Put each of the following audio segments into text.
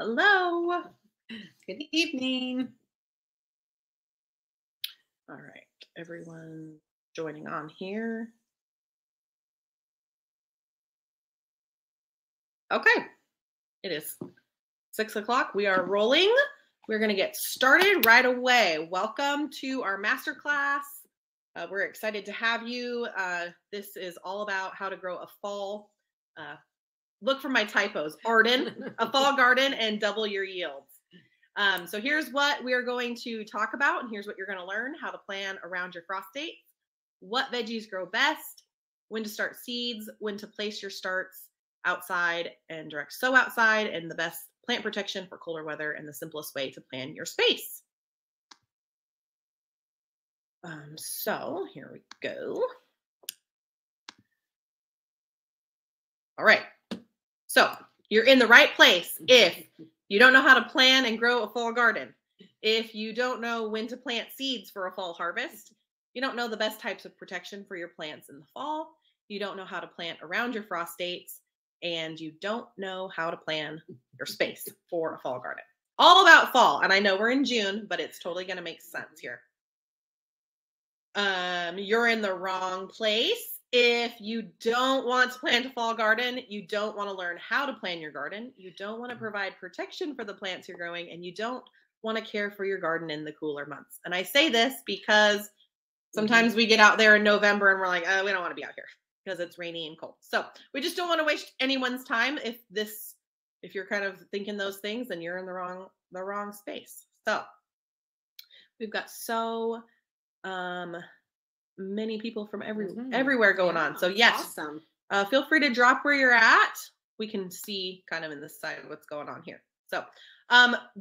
Hello. Good evening. All right, everyone joining on here. Okay, it is 6 o'clock. We are rolling. We're going to get started right away. Welcome to our masterclass. We're excited to have you. This is all about how to grow a fall. Look for my typos. Garden, a fall garden, and double your yields. So here's what we are going to talk about, and here's what you're going to learn: how to plan around your frost dates, what veggies grow best, when to start seeds, when to place your starts outside and direct sow outside, and the best plant protection for colder weather, and the simplest way to plan your space. So here we go. All right. So you're in the right place if you don't know how to plan and grow a fall garden. If you don't know when to plant seeds for a fall harvest, you don't know the best types of protection for your plants in the fall, you don't know how to plant around your frost dates, and you don't know how to plan your space for a fall garden. All about fall. And I know we're in June, but it's totally going to make sense here. You're in the wrong place. If you don't want to plant a fall garden, you don't want to learn how to plan your garden, you don't want to provide protection for the plants you're growing, and you don't want to care for your garden in the cooler months. And I say this because sometimes we get out there in November and we're like, oh, we don't want to be out here because it's rainy and cold. So we just don't want to waste anyone's time. If you're kind of thinking those things, then you're in the wrong space. So we've got many people from everywhere going on. So yes, Awesome. Feel free to drop where you're at. We can see kind of in this side what's going on here. So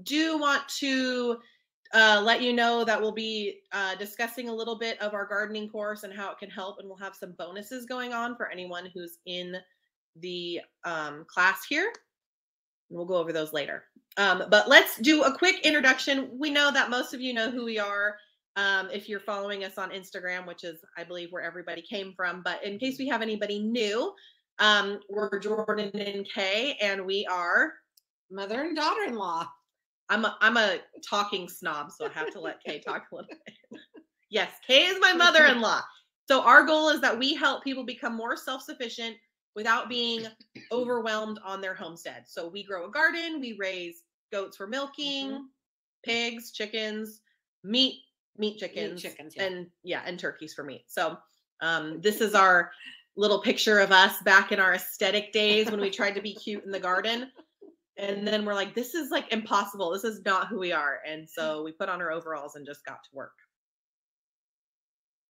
do want to let you know that we'll be discussing a little bit of our gardening course and how it can help, and we'll have some bonuses going on for anyone who's in the class here. And we'll go over those later. But let's do a quick introduction. We know that most of you know who we are. If you're following us on Instagram, which is, I believe, where everybody came from. But in case we have anybody new, we're Jordan and Kay, and we are Mother and daughter-in-law. I'm a talking snob, so I have to let Kay talk a little bit. Yes, Kay is my mother-in-law. So our goal is that we help people become more self-sufficient without being overwhelmed on their homestead. So we grow a garden, we raise goats for milking, pigs, chickens, meat chickens, and turkeys for meat. So this is our little picture of us back in our aesthetic days when we tried to be cute in the garden. And then we're like, this is like impossible. This is not who we are. And so we put on our overalls and just got to work.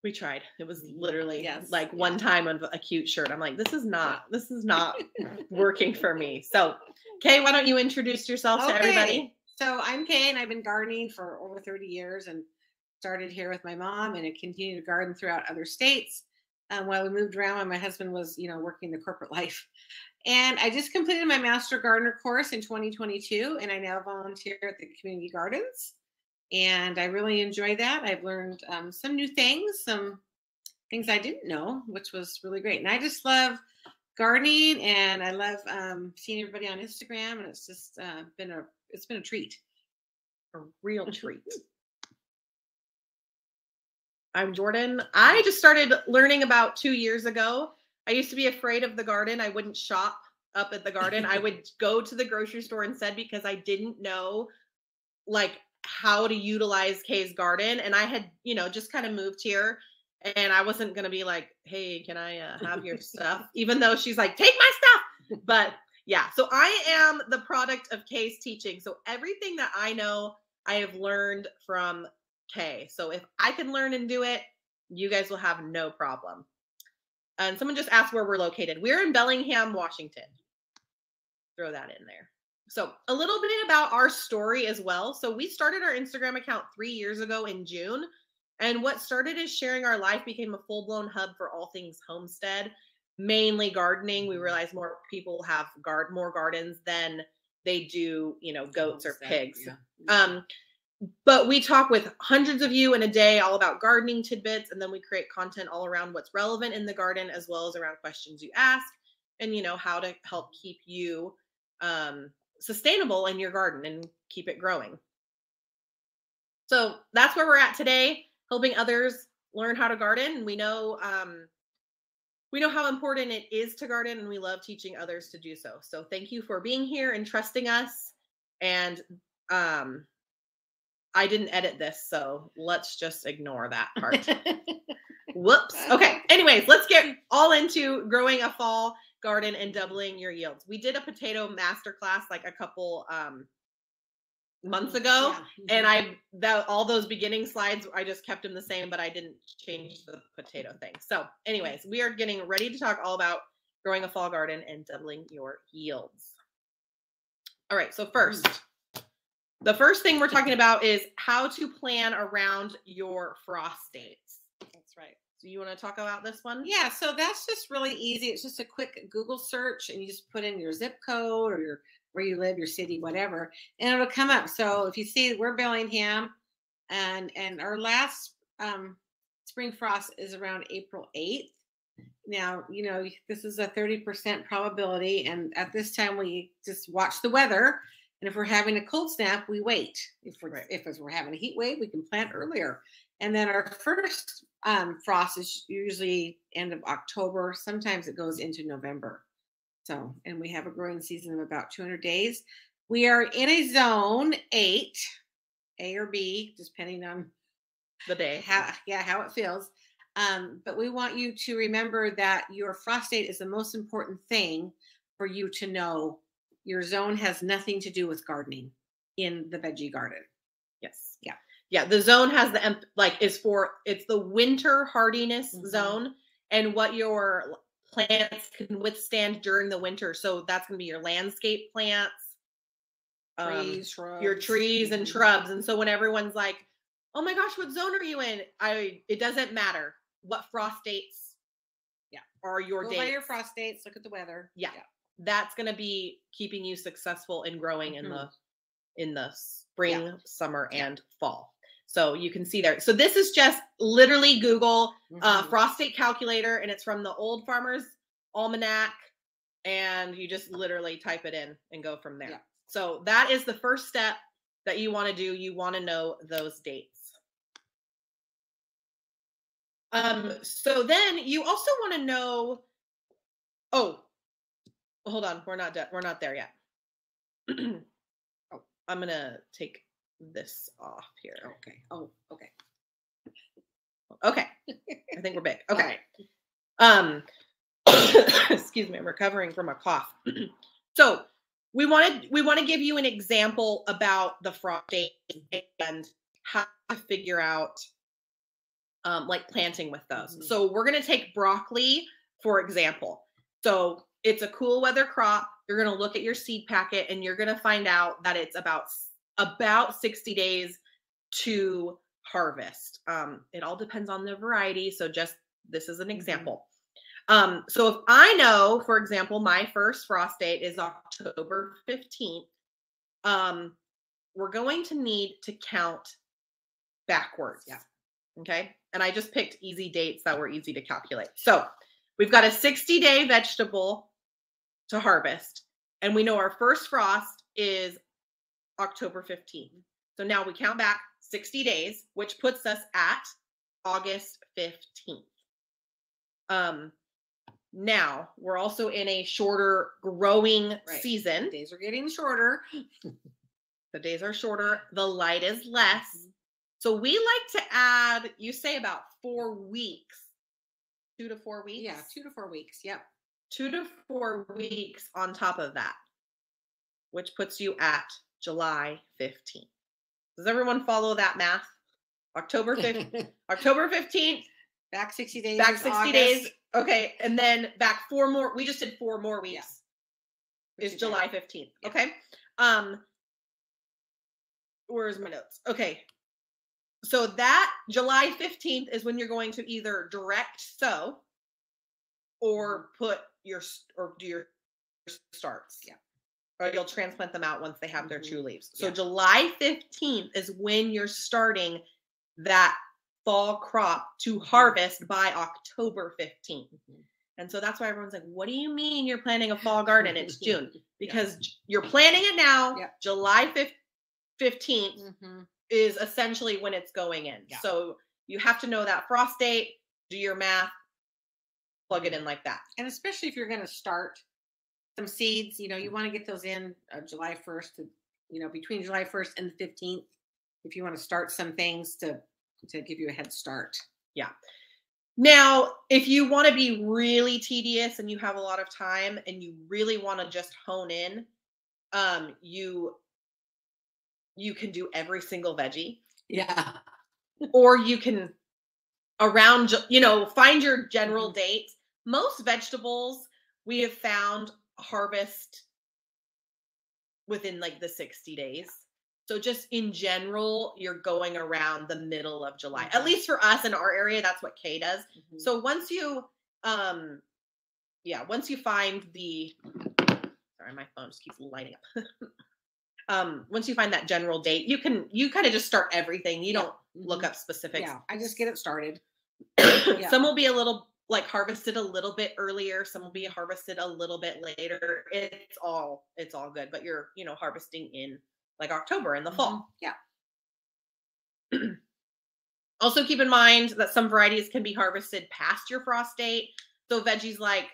We tried. It was literally one time of a cute shirt. I'm like, this is not working for me. So Kay, why don't you introduce yourself to everybody? So I'm Kay, and I've been gardening for over 30 years and started here with my mom, and I continued to garden throughout other states while we moved around when my husband was, working the corporate life. And I just completed my Master Gardener course in 2022, and I now volunteer at the community gardens. And I really enjoy that. I've learned some new things, some things I didn't know, which was really great. And I just love gardening, and I love seeing everybody on Instagram, and it's just been a treat. A real treat. I'm Jordan. I just started learning about 2 years ago. I used to be afraid of the garden. I wouldn't shop up at the garden. I would go to the grocery store instead because I didn't know how to utilize Kay's garden. And I had, just kind of moved here, and I wasn't going to be like, hey, can I have your stuff? Even though she's like, take my stuff. But yeah, so I am the product of Kay's teaching. So everything that I know, I have learned from Kay. So if I can learn and do it, you guys will have no problem. And someone just asked where we're located. We're in Bellingham, Washington. Throw that in there. So a little bit about our story as well. So we started our Instagram account 3 years ago in June. And what started as sharing our life became a full-blown hub for all things homestead, mainly gardening. We realized more people have more gardens than they do, goats or pigs. Yeah. But we talk with hundreds of you in a day all about gardening tidbits, and then we create content all around what's relevant in the garden, as well as around questions you ask, and how to help keep you sustainable in your garden and keep it growing. So that's where we're at today, helping others learn how to garden. And we know how important it is to garden, and we love teaching others to do so. So thank you for being here and trusting us. And I didn't edit this, so let's just ignore that part. Whoops. Okay. Anyways, let's get all into growing a fall garden and doubling your yields. We did a potato masterclass like a couple months ago, and all those beginning slides, I just kept them the same, but I didn't change the potato thing. So anyways, we are getting ready to talk all about growing a fall garden and doubling your yields. All right. So first, the first thing we're talking about is how to plan around your frost dates. That's right. So you want to talk about this one? Yeah, so that's just really easy. It's just a quick Google search, and you just put in your zip code or where you live, your city, whatever, and it'll come up. So if you see, we're Bellingham, and our last spring frost is around April 8th. Now, this is a 30% probability, and at this time we just watch the weather. And if we're having a cold snap, we wait. If we're having a heat wave, we can plant earlier. And then our first frost is usually end of October. Sometimes it goes into November. So, and we have a growing season of about 200 days. We are in a zone 8, A or B, depending on the day. How it feels. But we want you to remember that your frost date is the most important thing for you to know. Your zone has nothing to do with gardening in the veggie garden. Yes. Yeah. Yeah. The zone has it's the winter hardiness zone and what your plants can withstand during the winter. So that's going to be your landscape plants, shrubs. Your trees and shrubs. And so when everyone's like, oh my gosh, what zone are you in? It doesn't matter what frost dates are your dates. Go by your frost dates. Look at the weather. Yeah. That's going to be keeping you successful in growing in the spring, summer, and fall. So you can see there. So this is just literally Google frost date calculator, and it's from the Old Farmer's Almanac, and you just literally type it in and go from there. Yeah. So that is the first step that you want to do. You want to know those dates. So then you also want to know, hold on, we're not there yet. I'm gonna take this off here. Okay. Oh, okay. Okay. I think we're big. Okay. Excuse me, I'm recovering from a cough. So we want to give you an example about the frost date and how to figure out like planting with those. So we're gonna take broccoli, for example. So it's a cool weather crop. You're going to look at your seed packet and you're going to find out that it's about 60 days to harvest. It all depends on the variety. So this is an example. So if I know, for example, my first frost date is October 15th, we're going to need to count backwards. Yeah. Okay. And I just picked easy dates that were easy to calculate. So we've got a 60-day vegetable to harvest. And we know our first frost is October 15th. So now we count back 60 days, which puts us at August 15th. Now we're also in a shorter growing season. The days are getting shorter. The days are shorter. The light is less. So we like to add, you say about 4 weeks. 2 to 4 weeks? Yeah, 2 to 4 weeks. Yep. 2 to 4 weeks on top of that, which puts you at July 15th. Does everyone follow that math? October 15th. October 15th. Back 60 days. Back 60 days. Okay. And then back 4 more. We just did 4 more weeks. Yeah. Is July 15th. Yeah. Okay. Where's my notes? Okay. So that July 15th is when you're going to either direct sow or do your starts. Yeah. Or you'll transplant them out once they have their true leaves. So July 15th is when you're starting that fall crop to harvest by October 15th. And so that's why everyone's like, what do you mean you're planting a fall garden? It's June. Because you're planting it now. July 15th is essentially when it's going in. So you have to know that frost date, do your math, plug it in like that. And especially if you're going to start some seeds, you know, you want to get those in July 1st, between July 1st and the 15th, if you want to start some things to give you a head start. Yeah. Now, if you want to be really tedious and you have a lot of time and you really want to just hone in, you can do every single veggie. Yeah. Or you can find your general date. Most vegetables we have found harvest within like the 60 days. So just in general, you're going around the middle of July. At least for us in our area, that's what Kay does. So once you find sorry, my phone just keeps lighting up. Once you find that general date, you kind of just start everything. You don't look up specifics. Yeah, I just get it started. Some will be a little like harvested a little bit earlier. Some will be harvested a little bit later. It's all good, but you're, harvesting in like October in the fall. Yeah. Also keep in mind that some varieties can be harvested past your frost date. So veggies like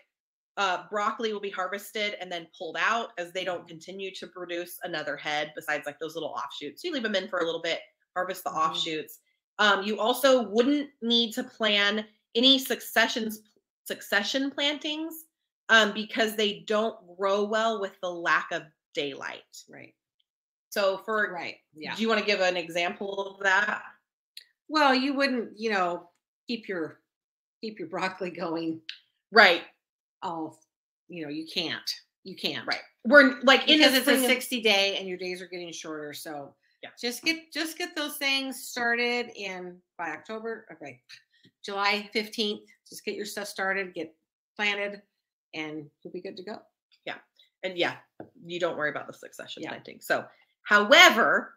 broccoli will be harvested and then pulled out as they don't continue to produce another head besides like those little offshoots. So you leave them in for a little bit, harvest the offshoots. You also wouldn't need to plan any succession plantings because they don't grow well with the lack of daylight. Right. So do you want to give an example of that? Well, you wouldn't, keep your broccoli going. Right. Oh, you can't. Right. We're like because it's a 60-day and your days are getting shorter. So just get those things started by October. Okay. July 15th, just get your stuff started, get planted, and you'll be good to go. Yeah. And you don't worry about the succession planting. So, however,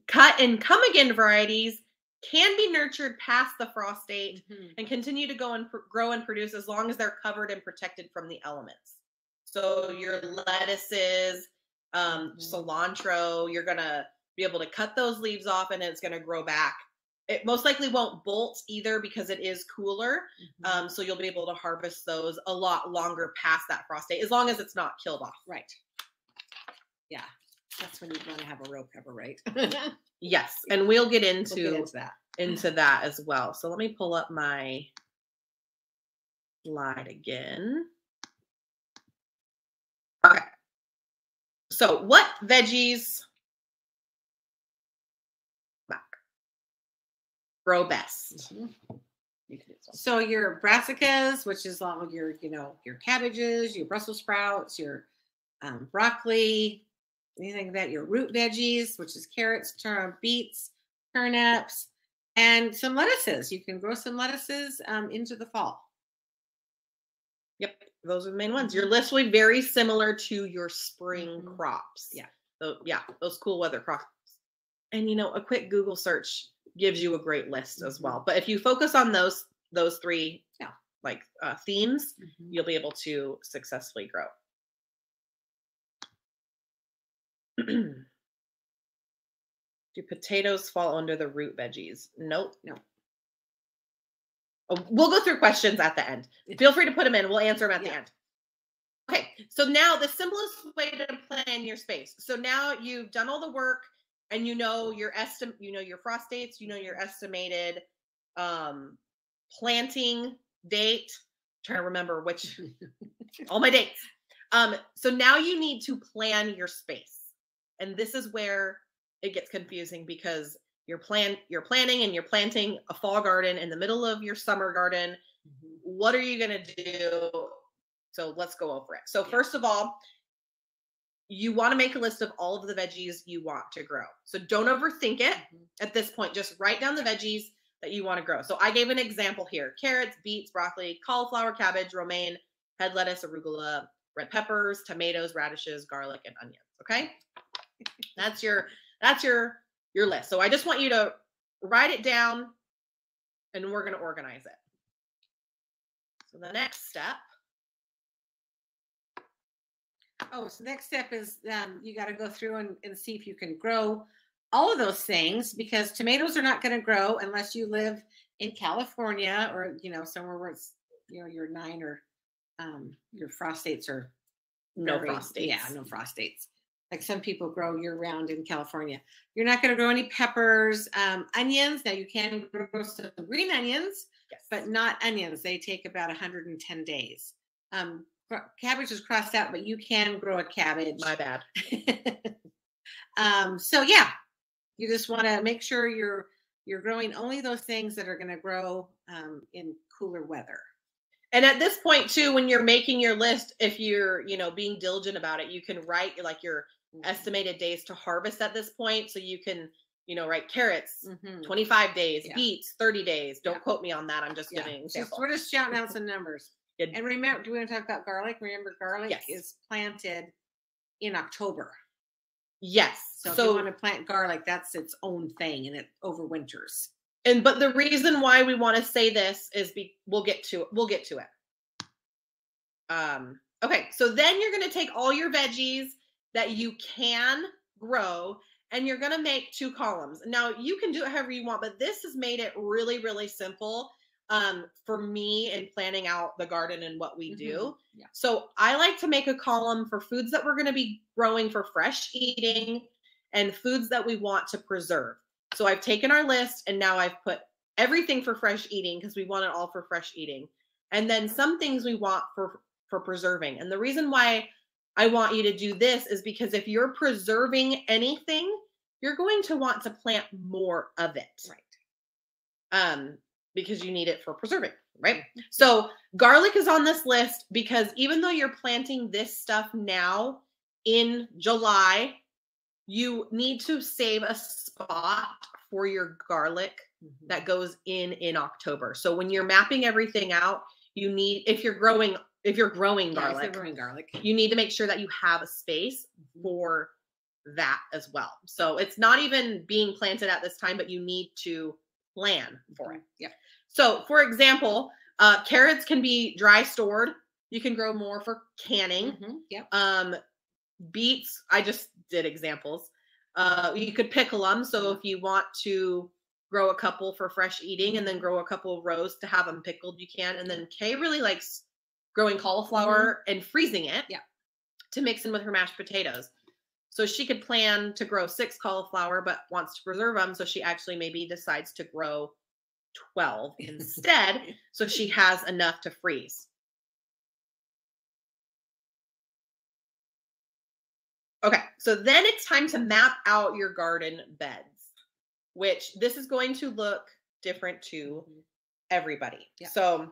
cut and come again varieties can be nurtured past the frost date and continue to go and grow and produce as long as they're covered and protected from the elements. So your lettuces, cilantro, you're going to be able to cut those leaves off and it's going to grow back. It most likely won't bolt either because it is cooler. So you'll be able to harvest those a lot longer past that frost date, as long as it's not killed off. Right. Yeah. That's when you want to have a row cover, right? Yes. And we'll get into that as well. So let me pull up my slide again. Okay. So what veggies grow best? So your brassicas, which is all your cabbages, your Brussels sprouts, your broccoli, anything like that, your root veggies, which is carrots, beets, turnips, and some lettuces. You can grow some lettuces into the fall. Yep, those are the main ones. Your list will be very similar to your spring crops. Yeah. So those cool weather crops. And a quick Google search gives you a great list as well. But if you focus on those three themes, you'll be able to successfully grow. Do potatoes fall under the root veggies? Nope. No. Oh, we'll go through questions at the end. Feel free to put them in. We'll answer them at the end. Okay. So now the simplest way to plan your space. So now you've done all the work and your your frost dates, your estimated planting date. I'm trying to remember all my dates. So now you need to plan your space. And this is where it gets confusing because you're planning and you're planting a fall garden in the middle of your summer garden. What are you going to do? So let's go over it. So first of all, you want to make a list of all of the veggies you want to grow. So don't overthink it at this point. Just write down the veggies that you want to grow. So I gave an example here: carrots, beets, broccoli, cauliflower, cabbage, romaine, head lettuce, arugula, red peppers, tomatoes, radishes, garlic, and onions. Okay. That's your list. So I just want you to write it down and we're going to organize it. So the next step Oh, so next step is you got to go through and see if you can grow all of those things, because tomatoes are not going to grow unless you live in California or, somewhere where it's, your 9 or your frost states are No frost dates. Yeah, no frost dates. Like some people grow year round in California. You're not going to grow any peppers, onions. Now you can grow some green onions, Yes. but not onions. They take about 110 days. Cabbage is crossed out, but you can grow a cabbage. My bad. So yeah, you just want to make sure you're growing only those things that are going to grow in cooler weather. And at this point too, when you're making your list, if you're, being diligent about it, you can write like your estimated days to harvest at this point. So you can, write carrots, 25 days, beets, 30 days. Don't quote me on that. I'm just giving examples. We're just shouting out some numbers. And remember, do we want to talk about garlic? Remember, garlic is planted in October. Yes. So if you want to plant garlic, that's its own thing, and it overwinters. But the reason why we want to say this is we'll get to it. Okay, so then you're going to take all your veggies that you can grow, and you're going to make 2 columns. Now you can do it however you want, but this has made it really, really simple for me in planning out the garden and what we do. Yeah. So I like to make a column for foods that we're going to be growing for fresh eating and foods that we want to preserve. So I've taken our list and now I've put everything for fresh eating because we want it all for fresh eating. And then some things we want for preserving. And the reason why I want you to do this is because if you're preserving anything, you're going to want to plant more of it. Right. Because you need it for preserving, right? So garlic is on this list because even though you're planting this stuff now in July, you need to save a spot for your garlic that goes in October. So when you're mapping everything out, you need, if you're growing garlic, you need to make sure that you have a space for that as well. So it's not even being planted at this time, but you need to plan for it. Yeah. So for example, carrots can be dry stored. You can grow more for canning. Yep. Beets, I just did examples. You could pickle them. So if you want to grow a couple for fresh eating and then grow a couple of rows to have them pickled, you can. And then Kay really likes growing cauliflower and freezing it to mix in with her mashed potatoes. So she could plan to grow 6 cauliflower, but wants to preserve them. So she actually maybe decides to grow 12 instead. So she has enough to freeze. Okay, so then it's time to map out your garden beds, which this is going to look different to everybody. Yeah. So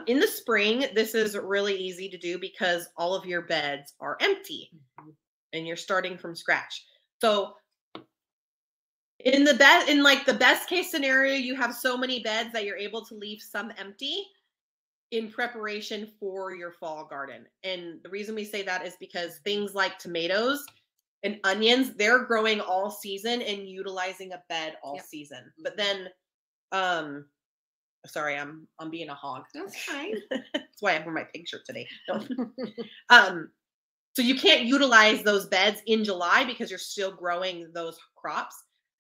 in the spring, this is really easy to do because all of your beds are empty and you're starting from scratch. So in the best case scenario, you have so many beds that you're able to leave some empty in preparation for your fall garden. And the reason we say that is because things like tomatoes and onions, they're growing all season and utilizing a bed all season. But then, sorry, I'm being a hog. That's fine. That's why I have my pig shirt today. So you can't utilize those beds in July because you're still growing those crops.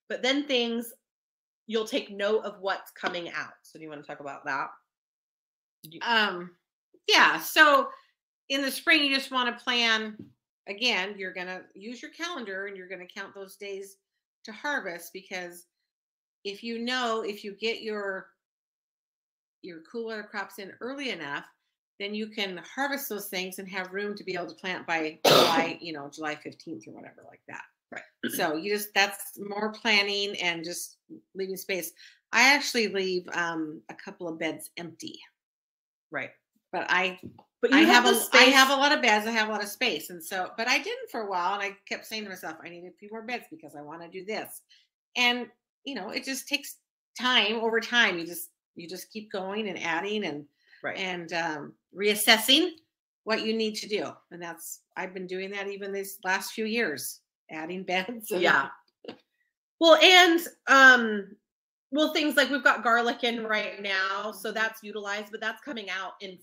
But then you'll take note of what's coming out. So do you want to talk about that? Yeah. So in the spring, you just want to plan. Again, you're going to use your calendar and you're going to count those days to harvest, because if you get your cool weather crops in early enough, then you can harvest those things and have room to be able to plant by July, July 15th or whatever like that. Right. So that's more planning and just leaving space. I actually leave a couple of beds empty. Right. But I have a lot of beds. I have a lot of space. And so, but I didn't for a while. And I kept saying to myself, I need a few more beds because I want to do this. And, it just takes time over time. You just keep going and adding and reassessing what you need to do. And I've been doing that even these last few years, adding beds. Well, and, things like we've got garlic in right now, so that's utilized, but that's coming out in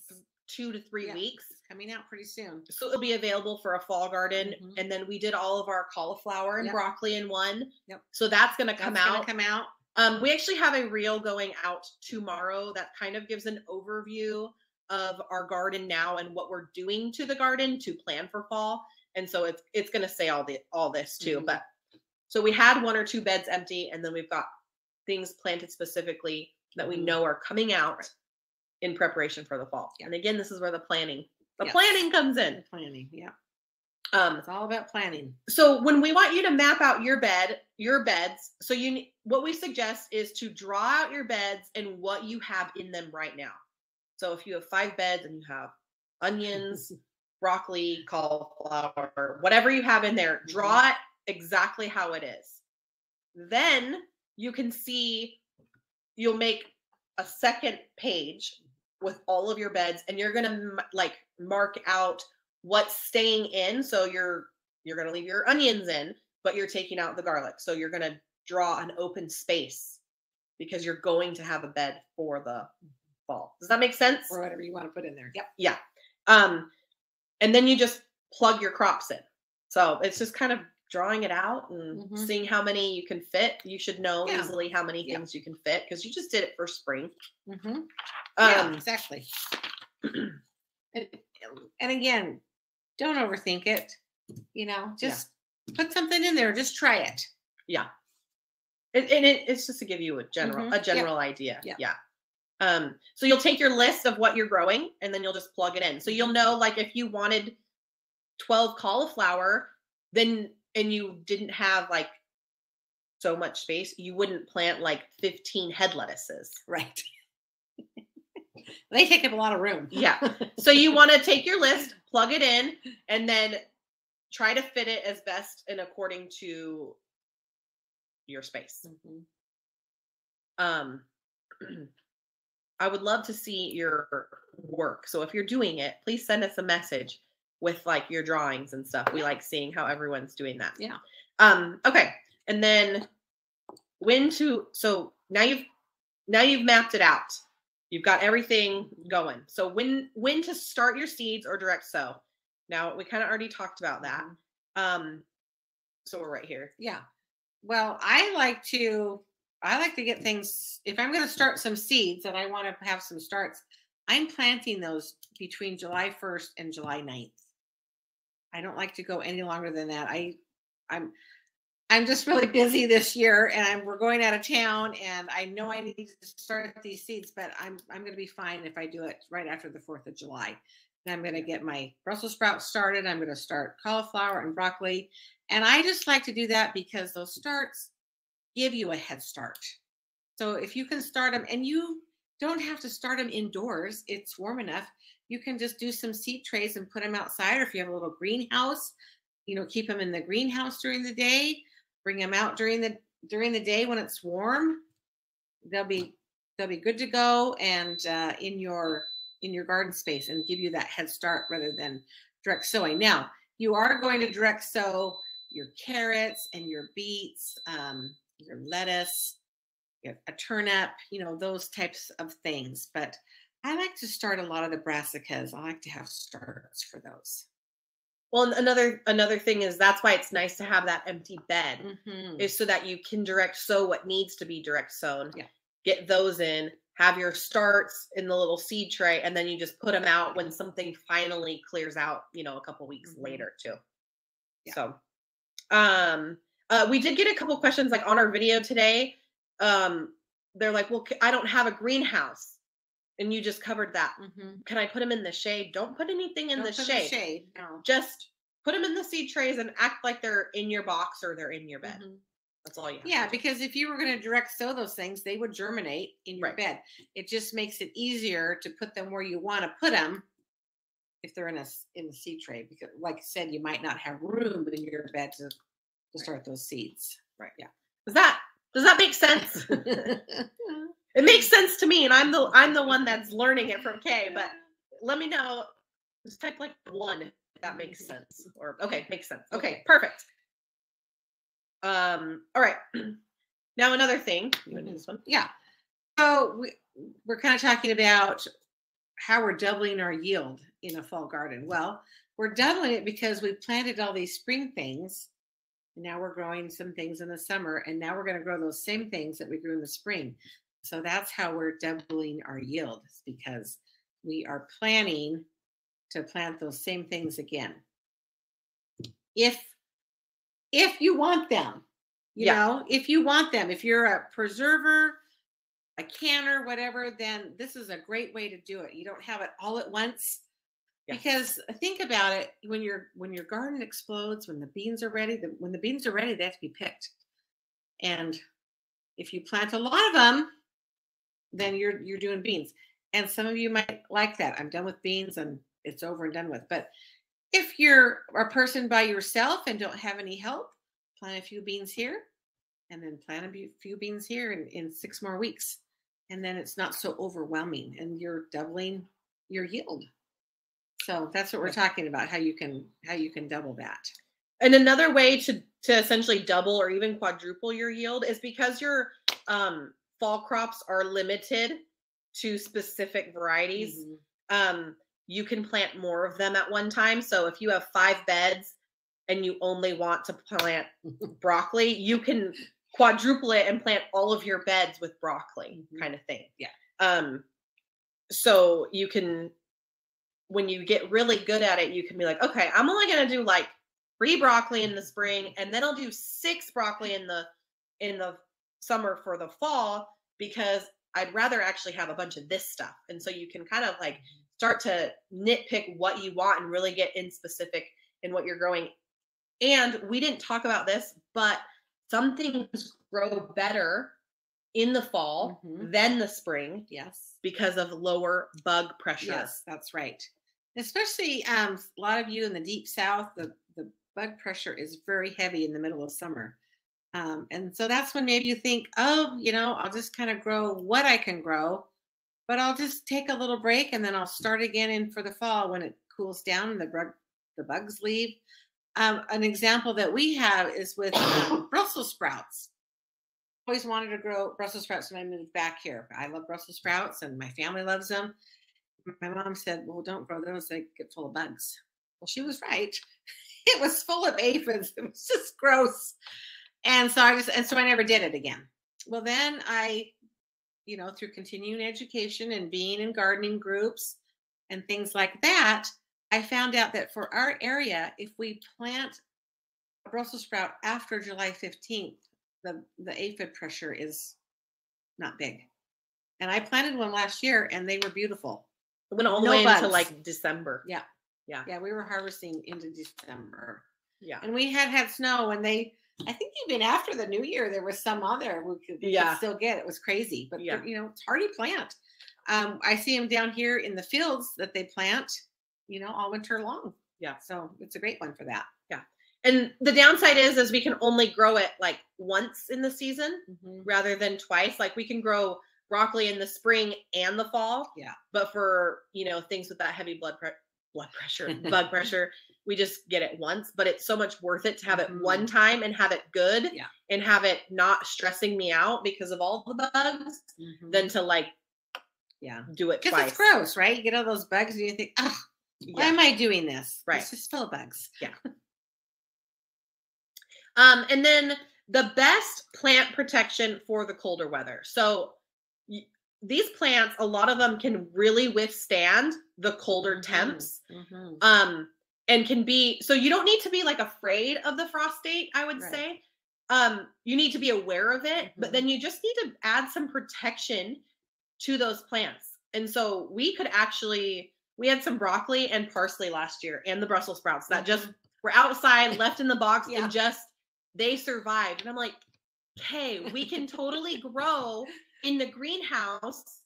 2 to 3 weeks. coming out pretty soon. So it'll be available for a fall garden. Mhm. And then we did all of our cauliflower and Yep. broccoli in one. Yep. So that's going to come That's gonna out. come out. We actually have a reel going out tomorrow that kind of gives an overview of our garden now and what we're doing to the garden to plan for fall. And so it's going to say all this too. Mhm. But so we had 1 or 2 beds empty, and then we've got things planted specifically that we Mhm. know are coming out in preparation for the fall. Yeah. And again, this is where the planning Yes. comes in. Planning, yeah. Um, It's all about planning. So when we want you to map out your beds, so what we suggest is to draw out your beds and what you have in them right now. So if you have 5 beds and you have onions, broccoli, cauliflower, whatever you have in there, draw it exactly how it is. Then you can see, you'll make a second page with all of your beds, and you're going to like mark out what's staying in. So you're going to leave your onions in, but you're taking out the garlic. So you're going to draw an open space because you're going to have a bed for the fall. Does that make sense? Or whatever you want to put in there. Yep. Yeah. And then you just plug your crops in. So it's just kind of drawing it out and Mhm. seeing how many you can fit. You should know Yeah. easily how many Yeah. things you can fit because you just did it for spring. Mm-hmm. Yeah, Um, exactly. And again, don't overthink it. Just put something in there. Just try it. Yeah. It's just to give you a general Mhm. idea. Yeah. Yeah. So you'll take your list of what you're growing and then you'll just plug it in. So you'll know, like, if you wanted 12 cauliflower, then, and you didn't have like so much space, you wouldn't plant like 15 head lettuces. Right. They take up a lot of room. Yeah. So you want to take your list, plug it in, and then try to fit it as best and according to your space. Mhm. I would love to see your work. So if you're doing it, please send us a message with like your drawings and stuff. We like seeing how everyone's doing that. Yeah. Okay. And then so now you've mapped it out. You've got everything going. So when to start your seeds or direct sow. Now we kind of already talked about that. So we're right here. Yeah. Well, I like to get things, if I'm going to start some seeds and I want to have some starts, I'm planting those between July 1st and July 9th. I don't like to go any longer than that. I'm just really busy this year, and we're going out of town, and I know I need to start these seeds, but I'm going to be fine if I do it right after the 4th of July. And I'm going to get my Brussels sprouts started. I'm going to start cauliflower and broccoli. And I just like to do that because those starts give you a head start. So if you can start them, and you don't have to start them indoors, it's warm enough. You can just do some seed trays and put them outside. Or if you have a little greenhouse, keep them in the greenhouse during the day, bring them out during the day when it's warm. They'll be good to go and in your garden space, and give you that head start rather than direct sowing. Now, you are going to direct sow your carrots and your beets, your lettuce, a turnip, those types of things. But I like to start a lot of the brassicas. I like to have starts for those. Well, another thing is that's why it's nice to have that empty bed, Mm-hmm. is so that you can direct sow what needs to be direct sown. Yeah. Get those in, have your starts in the little seed tray, and then you just put them out when something finally clears out, a couple weeks later too. Yeah. So, we did get a couple questions like on our video today. They're like, well, I don't have a greenhouse. And you just covered that. Mm-hmm. Can I put them in the shade? Don't put anything in the shade. No. Just put them in the seed trays and act like they're in your box or they're in your bed. Mm-hmm. That's all you have. Yeah, because if you were going to direct sow those things, they would germinate in your bed. It just makes it easier to put them where you want to put them if they're in the seed tray. Because, like I said, you might not have room in your bed to start those seeds. Right. Yeah. Does that make sense? It makes sense to me, and I'm the one that's learning it from Kay. But let me know. Just type like 1 if that makes sense. Or okay, makes sense. Okay, perfect. All right. Now another thing. You want to do this one? Yeah. So we're kind of talking about how we're doubling our yield in a fall garden? Well, we're doubling it because we planted all these spring things. And now we're growing some things in the summer, and now we're going to grow those same things that we grew in the spring. So that's how we're doubling our yield, because we are planning to plant those same things again. If you want them, you know, if you want them, if you're a preserver, a canner, whatever, then this is a great way to do it. You don't have it all at once. Because think about it, when your garden explodes, when the beans are ready, they have to be picked. And if you plant a lot of them, then you're doing beans. And some of you might like that. I'm done with beans and it's over and done with. But if you're a person by yourself and don't have any help, plant a few beans here and then plant a few beans here in 6 more weeks. And then it's not so overwhelming and you're doubling your yield. So that's what we're talking about, how you can double that. And another way to essentially double or even quadruple your yield is because your fall crops are limited to specific varieties. You can plant more of them at one time. So if you have 5 beds and you only want to plant broccoli, you can quadruple it and plant all of your beds with broccoli kind of thing. So you can, when you get really good at it, you can be like, okay, I'm only going to do like 3 broccoli in the spring, and then I'll do 6 broccoli in the summer for the fall, because I'd rather actually have a bunch of this stuff. And so you can kind of like start to nitpick what you want and really get in specific in what you're growing. And we didn't talk about this, but some things grow better in the fall than the spring. Yes. Because of lower bug pressure. Yes, that's right. Especially a lot of you in the deep south, the bug pressure is very heavy in the middle of summer. And so that's when maybe you think, oh, you know, I'll just kind of grow what I can grow, but I'll just take a little break and then I'll start again in for the fall when it cools down and the bugs leave. An example that we have is with Brussels sprouts. I always wanted to grow Brussels sprouts when I moved back here. I love Brussels sprouts and my family loves them. My mom said, well, don't grow those, they get full of bugs. Well, she was right. It was full of aphids. It was just gross. And so I never did it again. Well, then I, you know, through continuing education and being in gardening groups and things like that, I found out that for our area, if we plant a Brussels sprout after July 15th, the aphid pressure is not big. And I planted one last year and they were beautiful. It went all the way into like December. Yeah, we were harvesting into December. Yeah. And we had snow, and I think even after the new year, there was some on there we could still get. It was crazy. But, you know, it's hardy plant. I see them down here in the fields that they plant, you know, all winter long. Yeah. So it's a great one for that. Yeah. And the downside is we can only grow it like once in the season rather than twice. Like we can grow broccoli in the spring and the fall. Yeah. But for, you know, things with that heavy bug pressure, we just get it once. But it's so much worth it to have it one time and have it good and have it not stressing me out because of all the bugs than to like do it twice. Because it's gross, right? You get all those bugs and you think, oh, why am I doing this? Right. It's just full of bugs. Yeah. And then the best plant protection for the colder weather. So these plants, a lot of them can really withstand the colder temps. And can be, so you don't need to be like afraid of the frost date, I would say. You need to be aware of it, but then you just need to add some protection to those plants. And so we had some broccoli and parsley last year and the Brussels sprouts that just were outside, left in the box and they survived. And I'm like, okay, we can totally grow in the greenhouse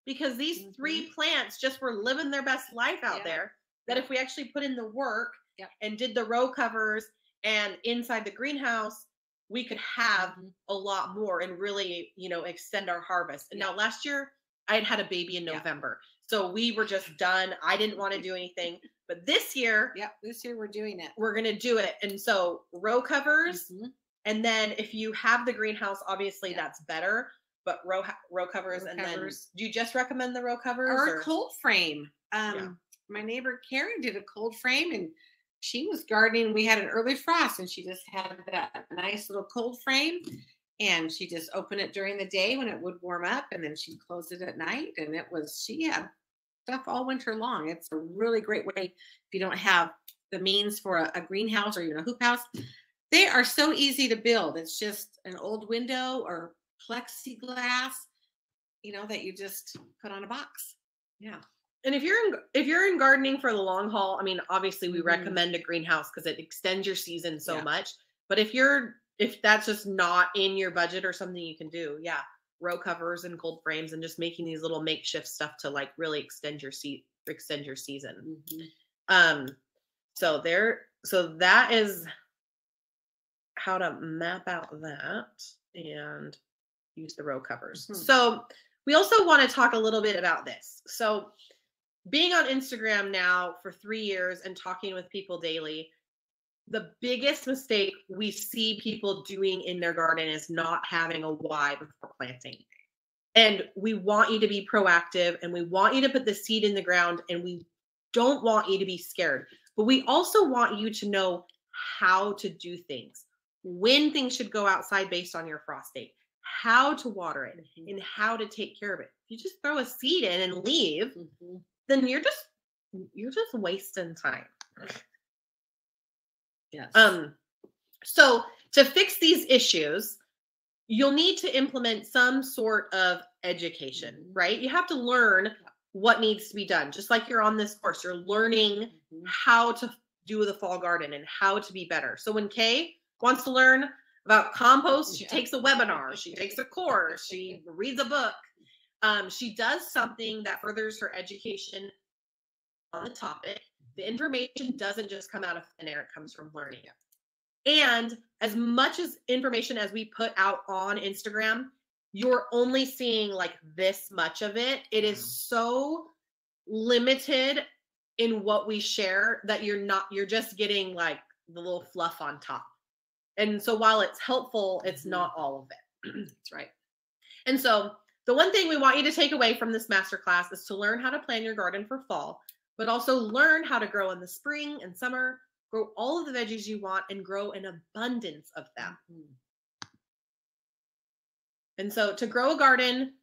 because these 3 plants just were living their best life out there. That if we actually put in the work and did the row covers and inside the greenhouse, we could have a lot more and really, you know, extend our harvest. And now last year I had a baby in November. So we were just done. I didn't want to do anything. But this year, we're doing it. We're going to do it. And so row covers. And then if you have the greenhouse, obviously that's better. But row covers. Then do you just recommend the row covers? Or a cold frame. my neighbor Karen did a cold frame, and she was gardening. We had an early frost, and she just had that nice little cold frame, and she just opened it during the day when it would warm up, and then she'd close it at night. And she had stuff all winter long. It's a really great way if you don't have the means for a greenhouse or even a hoop house. They are so easy to build. It's just an old window or plexiglass, that you just put on a box. Yeah. And if you're in gardening for the long haul, I mean, obviously we recommend a greenhouse because it extends your season so much. But if that's just not in your budget or something you can do, row covers and cold frames and just making these little makeshift stuff to like really extend your season. So that is how to map out that and use the row covers. So we also want to talk a little bit about this. So being on Instagram now for 3 years and talking with people daily, the biggest mistake we see people doing in their garden is not having a why before planting. And we want you to be proactive, and we want you to put the seed in the ground, and we don't want you to be scared. But we also want you to know how to do things, when things should go outside based on your frost date, how to water it, and how to take care of it. If you just throw a seed in and leave, then you're just wasting time. Yes. So to fix these issues, you'll need to implement some sort of education, right? You have to learn what needs to be done. Just like you're on this course, you're learning how to do the fall garden and how to be better. So when Kay wants to learn about compost, she takes a webinar, she takes a course, she reads a book. She does something that furthers her education on the topic. The information doesn't just come out of thin air, it comes from learning. And as much as information as we put out on Instagram, you're only seeing like this much of it. It is so limited in what we share that you're just getting like the little fluff on top. And so while it's helpful, it's not all of it. That's right. And so the one thing we want you to take away from this masterclass is to learn how to plan your garden for fall, but also learn how to grow in the spring and summer, grow all of the veggies you want, and grow an abundance of them. And so to grow a garden,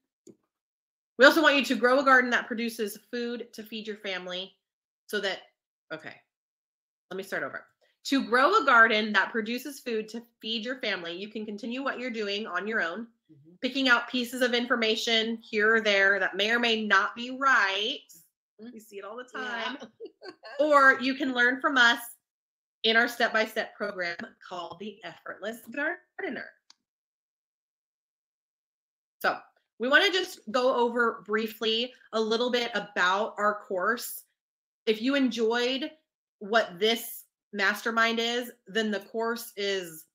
we also want you to grow a garden that produces food to feed your family let me start over. To grow a garden that produces food to feed your family, you can continue what you're doing on your own, picking out pieces of information here or there that may or may not be right. We see it all the time. Or you can learn from us in our step-by-step program called the Effortless Gardener. So we want to just go over briefly a little bit about our course. If you enjoyed what this mastermind is, then the course is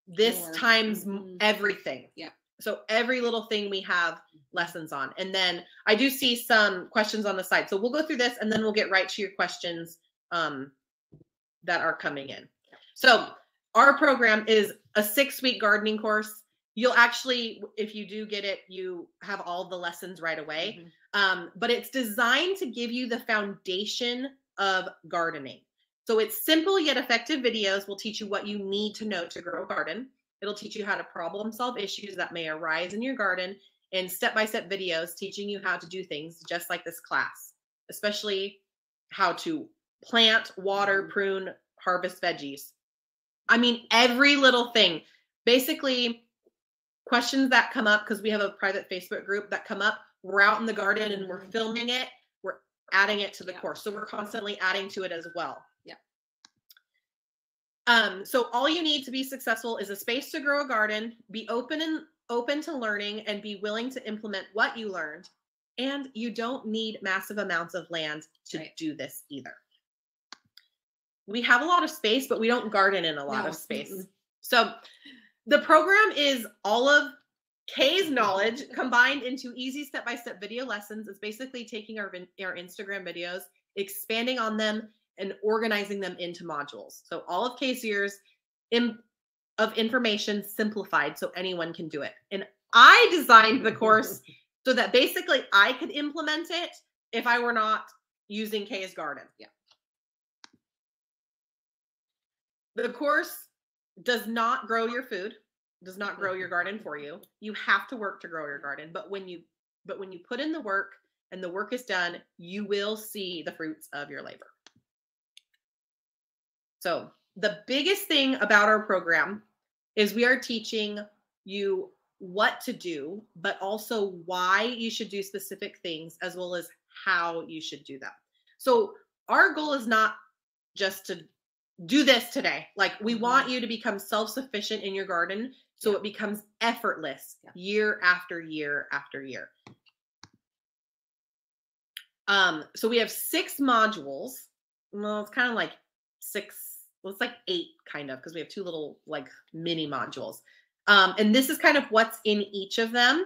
this times everything. Yeah. So every little thing we have lessons on. And then I do see some questions on the side. So we'll go through this and then we'll get right to your questions that are coming in. So our program is a 6-week gardening course. You'll actually, if you do get it, you have all the lessons right away. But it's designed to give you the foundation of gardening. So it's simple yet effective videos will teach you what you need to know to grow a garden. It'll teach you how to problem solve issues that may arise in your garden, and step-by-step videos teaching you how to do things just like this class, especially how to plant, water, prune, harvest veggies. I mean, every little thing. Basically, questions that come up, because we have a private Facebook group that come up, we're out in the garden and we're filming it, we're adding it to the course. So we're constantly adding to it as well. So all you need to be successful is a space to grow a garden, be open to learning, and be willing to implement what you learned. And you don't need massive amounts of land to do this either. We have a lot of space, but we don't garden in a lot of space. So the program is all of Kay's knowledge combined into easy step-by-step video lessons. It's basically taking our Instagram videos, expanding on them, and organizing them into modules. So all of Kay's years of information simplified so anyone can do it. And I designed the course so that basically I could implement it if I were not using Kay's Garden. Yeah. The course does not grow your food, does not grow your garden for you. You have to work to grow your garden, but when you put in the work and the work is done, you will see the fruits of your labor. So the biggest thing about our program is we are teaching you what to do, but also why you should do specific things as well as how you should do them. So our goal is not just to do this today. Like we want you to become self-sufficient in your garden so it becomes effortless year after year after year. So we have 6 modules. Well, it's kind of like 6, well, it's like 8 kind of, because we have 2 little like mini modules. And this is kind of what's in each of them.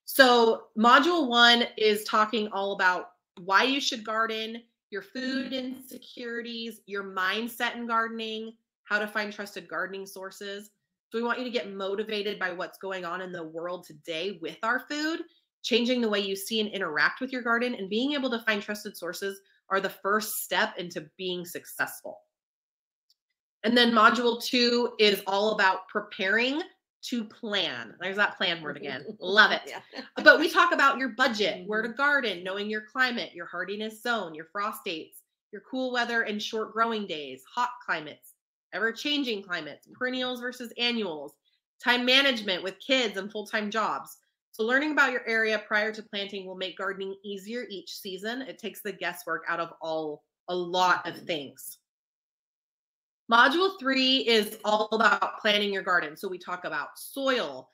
So module 1 is talking all about why you should garden, your food insecurities, your mindset in gardening, how to find trusted gardening sources. So we want you to get motivated by what's going on in the world today with our food, changing the way you see and interact with your garden, and being able to find trusted sources are the first step into being successful. And then module 2 is all about preparing to plan. There's that plan word again. Love it. Yeah. But we talk about your budget, where to garden, knowing your climate, your hardiness zone, your frost dates, your cool weather and short growing days, hot climates, ever-changing climates, perennials versus annuals, time management with kids and full-time jobs. So learning about your area prior to planting will make gardening easier each season. It takes the guesswork out of a lot of things. Module 3 is all about planning your garden. So we talk about soil,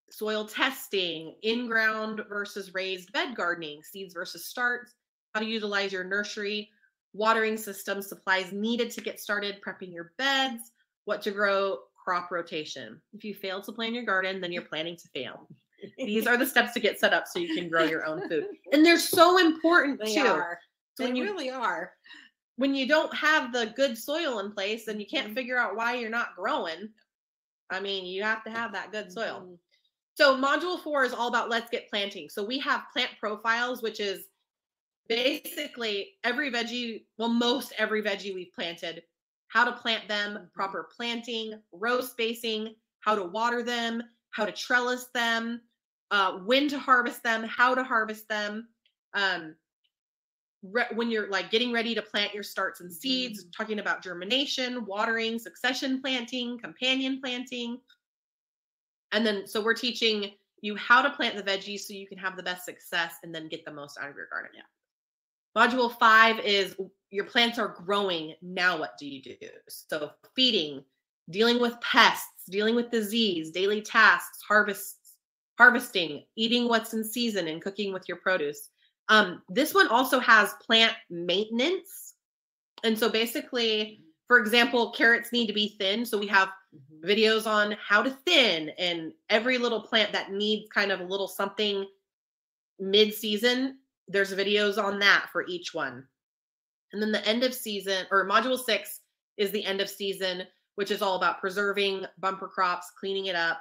soil testing, in-ground versus raised bed gardening, seeds versus starts, how to utilize your nursery, watering system, supplies needed to get started, prepping your beds, what to grow, crop rotation. If you fail to plan your garden, then you're planning to fail. These are the steps to get set up so you can grow your own food. And they're so important too. So they really are. When you don't have the good soil in place and you can't figure out why you're not growing, I mean, you have to have that good soil. So module 4 is all about let's get planting. So we have plant profiles, which is basically every veggie, well, most every veggie we've planted, how to plant them, proper planting, row spacing, how to water them, how to trellis them, when to harvest them, how to harvest them, when you're like getting ready to plant your starts and seeds, talking about germination, watering, succession planting, companion planting. And then, so we're teaching you how to plant the veggies so you can have the best success and then get the most out of your garden. Module 5 is your plants are growing. Now what do you do? So feeding, dealing with pests, dealing with disease, daily tasks, harvesting, eating what's in season, and cooking with your produce. This one also has plant maintenance. And so basically, for example, carrots need to be thinned. So we have videos on how to thin, and every little plant that needs kind of a little something mid-season, there's videos on that for each one. And then the end of season, or module 6 is the end of season, which is all about preserving bumper crops, cleaning it up,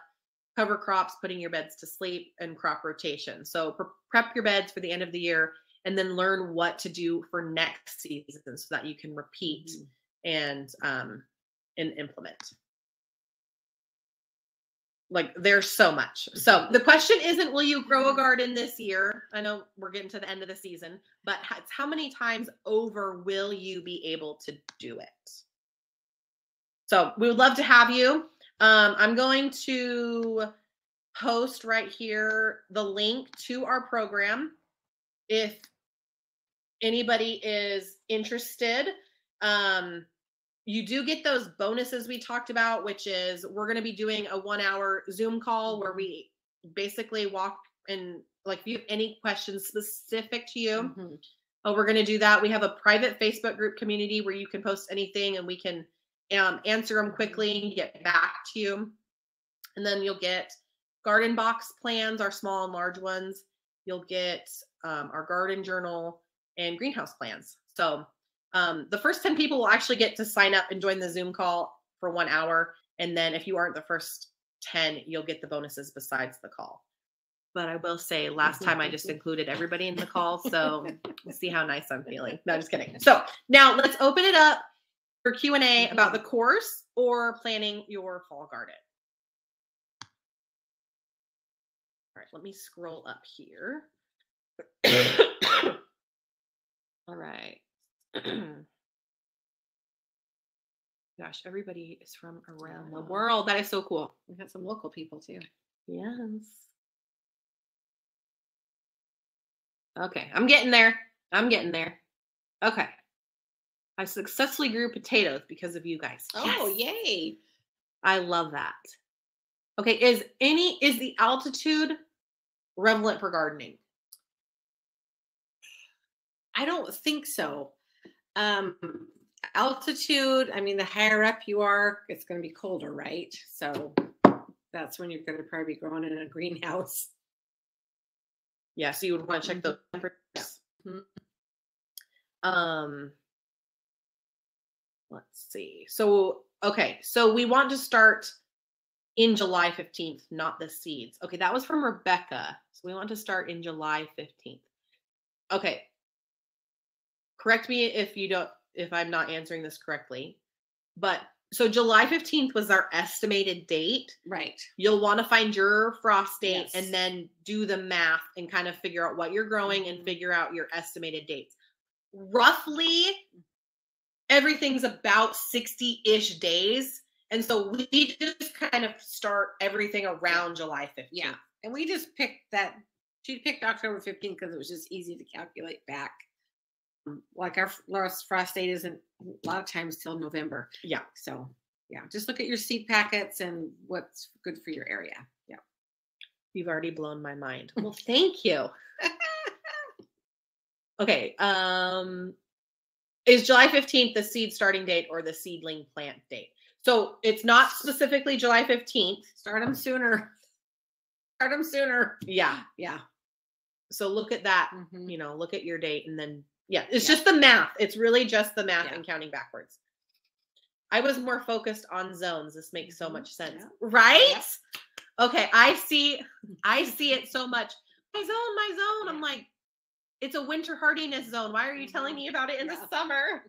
cover crops, putting your beds to sleep, and crop rotation. So prep your beds for the end of the year and then learn what to do for next season so that you can repeat and implement. Like there's so much. So the question isn't, will you grow a garden this year? I know we're getting to the end of the season, but it's how many times over will you be able to do it? So we would love to have you. I'm going to post right here the link to our program. If anybody is interested, you do get those bonuses we talked about, which is we're going to be doing a 1-hour Zoom call where we basically walk and like if you have any questions specific to you, we're going to do that. We have a private Facebook group community where you can post anything and we can answer them quickly and get back to you. And then you'll get garden box plans, our small and large ones. You'll get our garden journal and greenhouse plans. So the first 10 people will actually get to sign up and join the Zoom call for 1 hour. And then if you aren't the first 10, you'll get the bonuses besides the call. But I will say last time I just included everybody in the call. So we'll see how nice I'm feeling. No, just kidding. So now let's open it up for Q&A about the course or planning your fall garden. All right, let me scroll up here. All right. Gosh, everybody is from around the world. That is so cool. We got some local people too. Yes. Okay, I'm getting there. Okay. I successfully grew potatoes because of you guys. Oh, yay. I love that. Okay, is the altitude relevant for gardening? I don't think so. Altitude, I mean, the higher up you are, it's going to be colder, right? So that's when you're going to probably be growing in a greenhouse. Yeah, so you would want to check the temperatures. Let's see. So, okay, so we want to start in July 15th, not the seeds. Okay, that was from Rebecca. So we want to start in July 15th. Okay. Correct me if I'm not answering this correctly. But so July 15th was our estimated date. Right. You'll want to find your frost date and then do the math and kind of figure out what you're growing and figure out your estimated dates. Roughly, everything's about 60-ish days. And so we just kind of start everything around July 15th. Yeah. And we just picked that. She picked October 15th because it was just easy to calculate back. Like our frost date isn't a lot of times till November. Yeah. So yeah, just look at your seed packets and what's good for your area. Yeah. You've already blown my mind. Well, thank you. Okay. Is July 15th the seed starting date or the seedling plant date? So it's not specifically July 15th. Start them sooner. Yeah. Yeah. So look at that, look at your date and then, it's just the math. It's really just the math and counting backwards. I was more focused on zones. This makes so much sense, right? Yeah. Okay. I see it so much. My zone. I'm like, it's a winter hardiness zone. Why are you telling me about it in the summer?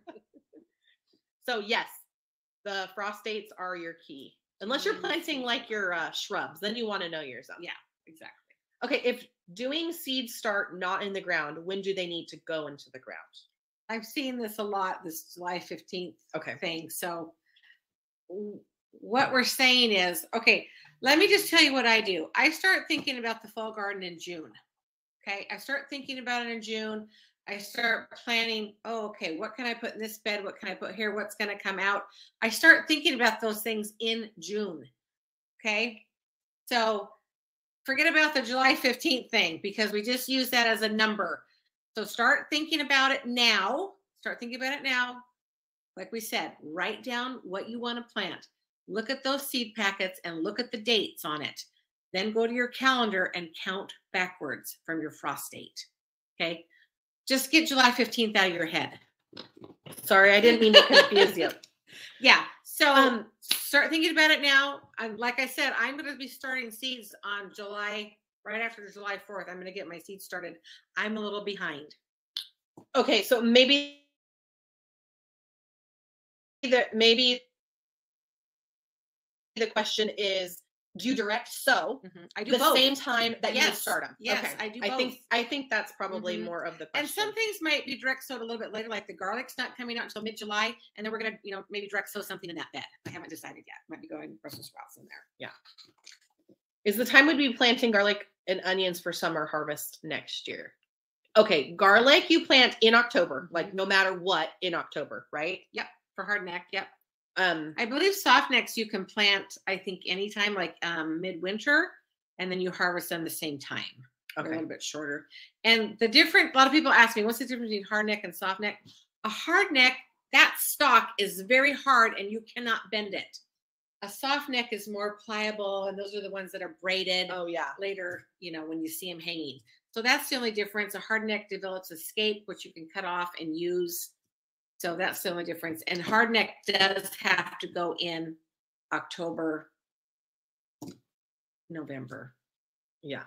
So yes, the frost dates are your key. Unless you're planting like your shrubs, then you want to know your zone. Yeah, exactly. Okay, if doing seeds start not in the ground, when do they need to go into the ground? I've seen this a lot, this July 15th thing. So what we're saying is, okay, let me just tell you what I do. I start thinking about the fall garden in June. Okay, I start thinking about it in June. I start planning, what can I put in this bed? What can I put here? What's going to come out? I start thinking about those things in June. Okay, so forget about the July 15th thing because we just use that as a number. So start thinking about it now. Like we said, write down what you want to plant. Look at those seed packets and look at the dates on it. Then go to your calendar and count backwards from your frost date. Okay. Just get July 15th out of your head. Sorry, I didn't mean to confuse you. Yeah. So start thinking about it now. Like I said, I'm going to be starting seeds on right after July 4th. I'm going to get my seeds started. I'm a little behind. Okay. So maybe the question is, do you direct sow I do the both. Same time that you start them? Yes, okay. I do both. I think that's probably more of the question. And some things might be direct sowed a little bit later, like the garlic's not coming out until mid-July, and then we're gonna, maybe direct sow something in that bed. I haven't decided yet. Might be going Brussels sprouts in there. Yeah. Is the time we'd be planting garlic and onions for summer harvest next year? Okay, garlic you plant in October, like no matter what in October, right? Yep. For hardneck, yep. I believe softnecks you can plant, I think, anytime like midwinter, and then you harvest them the same time. Okay. A little bit shorter. And a lot of people ask me, what's the difference between hardneck and softneck? A hardneck, that stalk is very hard and you cannot bend it. A softneck is more pliable, and those are the ones that are braided later, when you see them hanging. So that's the only difference. A hardneck develops a scape, which you can cut off and use. So that's the only difference. And hardneck does have to go in October, November. Yeah.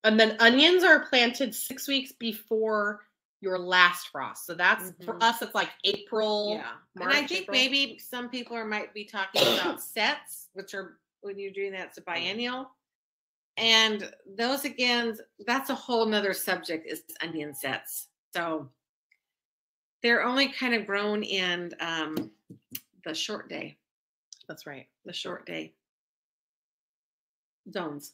And then onions are planted 6 weeks before your last frost. So that's for us, it's like April. Yeah. March, and I think April. maybe some people might be talking about sets, which are when you're doing that, it's a biennial. And those, again, that's a whole nother subject, is onion sets. So they're only kind of grown in the short day. That's right. The short day zones,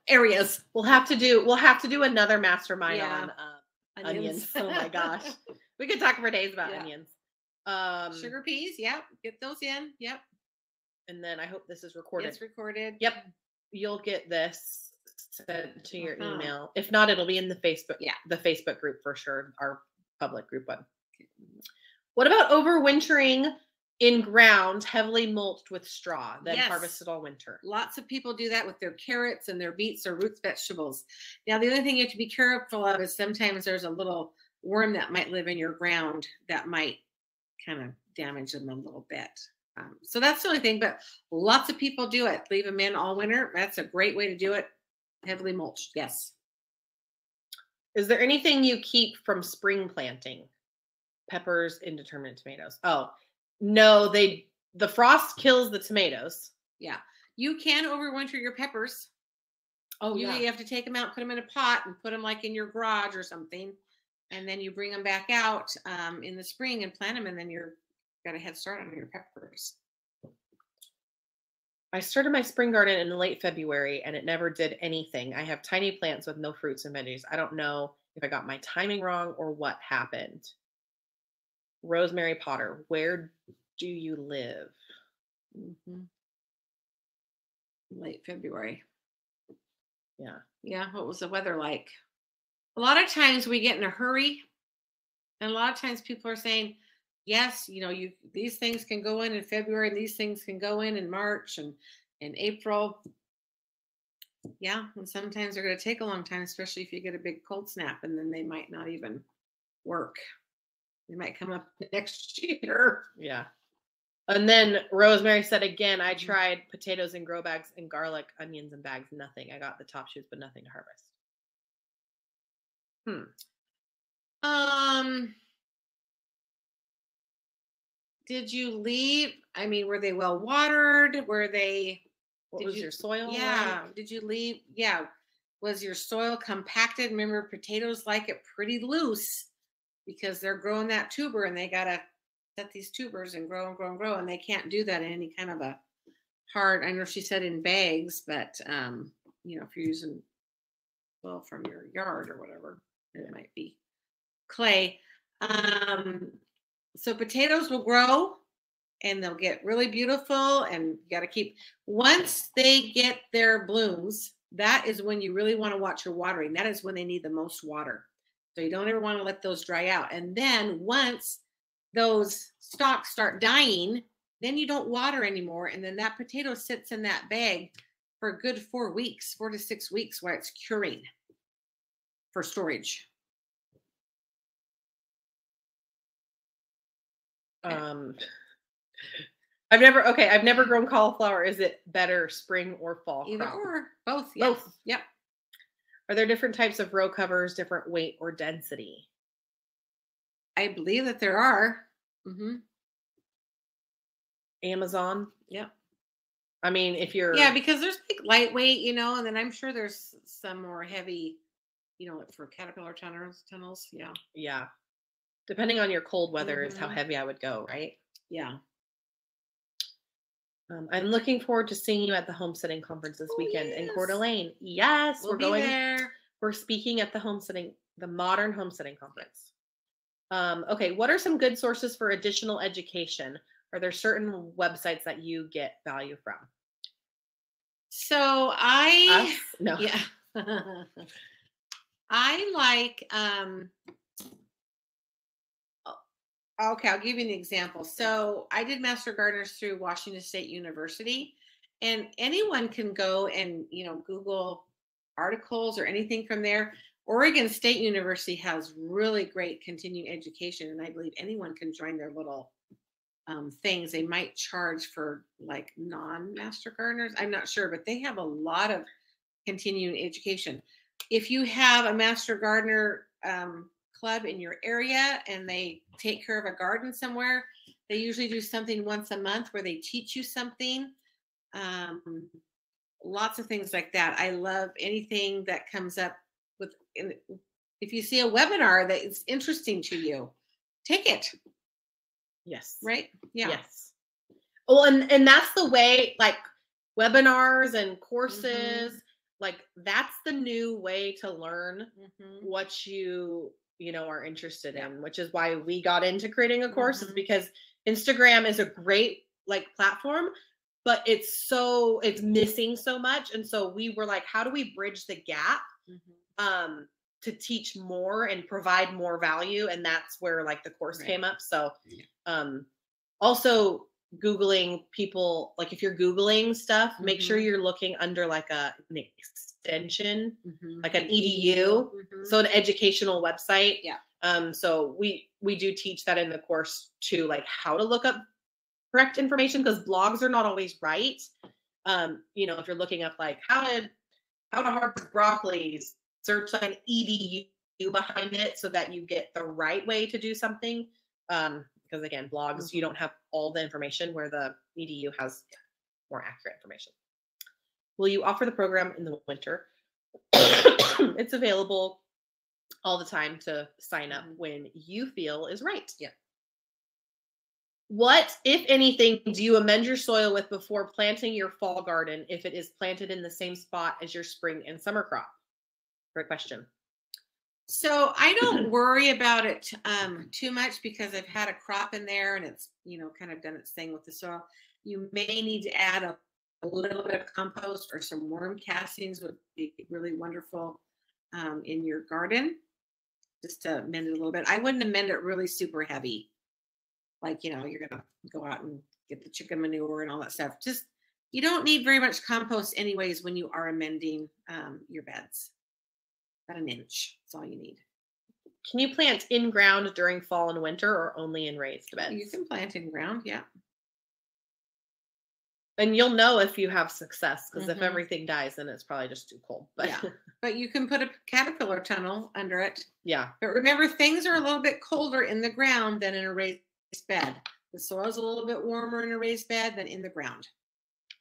areas. We'll have to do another mastermind Yeah. on onions. Oh my gosh. We could talk for days about Yeah. onions. Sugar peas, yep. Get those in. Yep. And then I hope this is recorded. It's recorded. Yep. You'll get this sent to your email. If not, it'll be in the Facebook. Yeah. The Facebook group for sure. Our public group one. What about overwintering in ground heavily mulched with straw, then harvested all winter? Lots of people do that with their carrots and their beets or root vegetables. Now, the other thing you have to be careful of is sometimes there's a little worm that might live in your ground that might kind of damage them a little bit. So that's the only thing, but lots of people do it. Leave them in all winter. That's a great way to do it. Heavily mulched, yes. Is there anything you keep from spring planting? Peppers, indeterminate tomatoes. Oh, no, the frost kills the tomatoes. Yeah. You can overwinter your peppers. Oh, Usually you have to take them out, put them in a pot, and put them like in your garage or something. And then you bring them back out in the spring and plant them, and then you're got a head start on your peppers. I started my spring garden in late February and it never did anything. I have tiny plants with no fruits and veggies. I don't know if I got my timing wrong or what happened. Rosemary Potter, where do you live? Late February. Yeah. Yeah. What was the weather like? A lot of times we get in a hurry, and a lot of times people are saying, yes, these things can go in February, and these things can go in March and in April. Yeah, and sometimes they're going to take a long time, especially if you get a big cold snap, and then they might not even work. They might come up next year. Yeah. And then Rosemary said again, I tried potatoes in grow bags and garlic, onions in bags, nothing. I got the top shoots, but nothing to harvest. Did you leave? I mean, were they well watered? Were they? What was your soil? Yeah. Like? Did you leave? Yeah. Was your soil compacted? Remember, potatoes like it pretty loose because they're growing that tuber, and they gotta set these tubers and grow and grow and grow, and they can't do that in any kind of a hard. I know she said in bags, but if you're using soil from your yard or whatever, it might be clay. So potatoes will grow and they'll get really beautiful, and you got to keep, once they get their blooms, that is when you really want to watch your watering. That is when they need the most water. So you don't ever want to let those dry out. And then once those stalks start dying, then you don't water anymore. And then that potato sits in that bag for a good 4 weeks, 4 to 6 weeks, while it's curing for storage. I've never grown cauliflower. Is it better spring or fall? Either crop? or, both. Yeah. Both. Yep. Are there different types of row covers, different weight or density? I believe that there are. Amazon. Yep. I mean, if you're because there's like lightweight, and then I'm sure there's some more heavy, for caterpillar tunnels. Yeah. Yeah. Depending on your cold weather is how heavy I would go, right? Yeah. I'm looking forward to seeing you at the homesteading conference this weekend in Coeur d'Alene. Yes, we're going there. We're speaking at the Modern Homesteading Conference. Okay, what are some good sources for additional education? Are there certain websites that you get value from? So Yeah. I like okay, I'll give you an example. So I did Master Gardeners through Washington State University, and anyone can go and Google articles or anything from there. Oregon State University has really great continuing education, and I believe anyone can join their little things. They might charge for like non-master gardeners. I'm not sure, but they have a lot of continuing education. if you have a master gardener club in your area and they take care of a garden somewhere, they usually do something once a month where they teach you something. Lots of things like that. I love anything that comes up with, if you see a webinar that is interesting to you, take it. Yes. Right? Yeah. Yes. Well, and that's the way, like webinars and courses, like that's the new way to learn what you know are interested in, which is why we got into creating a course, is because Instagram is a great like platform, but it's missing so much. And so we were like, how do we bridge the gap to teach more and provide more value? And that's where like the course came up. So also Googling people, like if you're Googling stuff, make sure you're looking under like an extension, like an edu, so an educational website. So we do teach that in the course too, like how to look up correct information, because blogs are not always right. You know, if you're looking up like how to harvest broccoli, search like an edu behind it so that you get the right way to do something. Because again, blogs, you don't have all the information, where the edu has more accurate information. Will you offer the program in the winter? It's available all the time to sign up when you feel is right. Yeah. What, if anything, do you amend your soil with before planting your fall garden if it is planted in the same spot as your spring and summer crop? Great question. So I don't worry about it too much, because I've had a crop in there and it's, you know, kind of done its thing with the soil. You may need to add a little bit of compost or some worm castings would be really wonderful in your garden, just to amend it a little bit. I wouldn't amend it really super heavy. Like, you know, you're going to go out and get the chicken manure and all that stuff. Just, you don't need very much compost anyways when you are amending your beds. About an inch. That's all you need. Can you plant in ground during fall and winter, or only in raised beds? You can plant in ground, yeah. And you'll know if you have success, because if everything dies, then it's probably just too cold. But yeah. But you can put a caterpillar tunnel under it. Yeah. But remember, things are a little bit colder in the ground than in a raised bed. The soil's a little bit warmer in a raised bed than in the ground.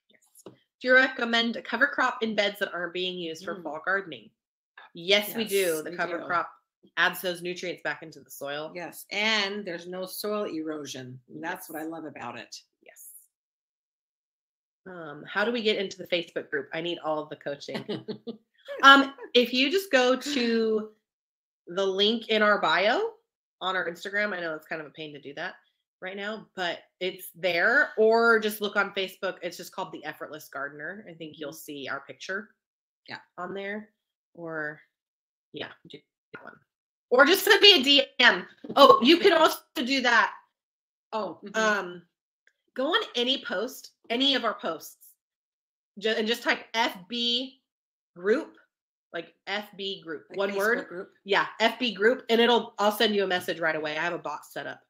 Yes. Do you recommend a cover crop in beds that aren't being used for fall gardening? Yes, we do. The cover crop adds those nutrients back into the soil. Yes. And there's no soil erosion. That's what I love about it. Yes. How do we get into the Facebook group? I need all of the coaching. If you just go to the link in our bio on our Instagram, I know it's kind of a pain to do that right now, but it's there, or just look on Facebook. It's just called The Effortless Gardener. I think you'll see our picture on there. Or do one. Or just send me a DM. Oh, you can also do that. Oh, go on any post, any of our posts, and just type FB group, like FB group, like one Facebook word. Group. Yeah, FB group, and I'll send you a message right away. I have a bot set up.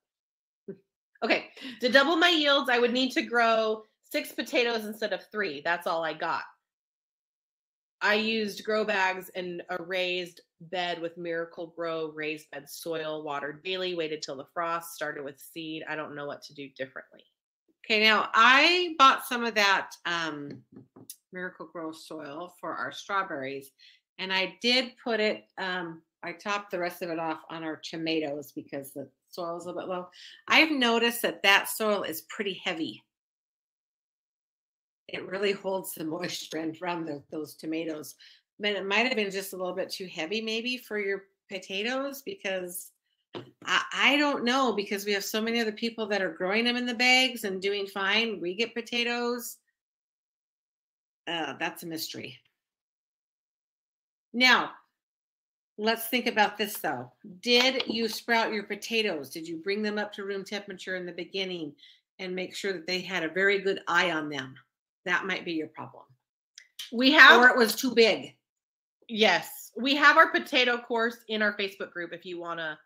Okay, to double my yields, I would need to grow 6 potatoes instead of 3. That's all I got. I used grow bags and a raised bed with Miracle-Gro raised bed soil, watered daily, waited till the frost, started with seed. I don't know what to do differently. Okay, now I bought some of that Miracle-Gro soil for our strawberries, and I did put it, I topped the rest of it off on our tomatoes because the soil is a little bit low. I've noticed that soil is pretty heavy. It really holds the moisture around those tomatoes. But it might have been just a little bit too heavy maybe for your potatoes, because I don't know, because we have so many other people that are growing them in the bags and doing fine. We get potatoes. That's a mystery. Now, let's think about this though. Did you sprout your potatoes? Did you bring them up to room temperature in the beginning and make sure that they had a very good eye on them? That might be your problem. Or it was too big. Yes. We have our potato course in our Facebook group if you want to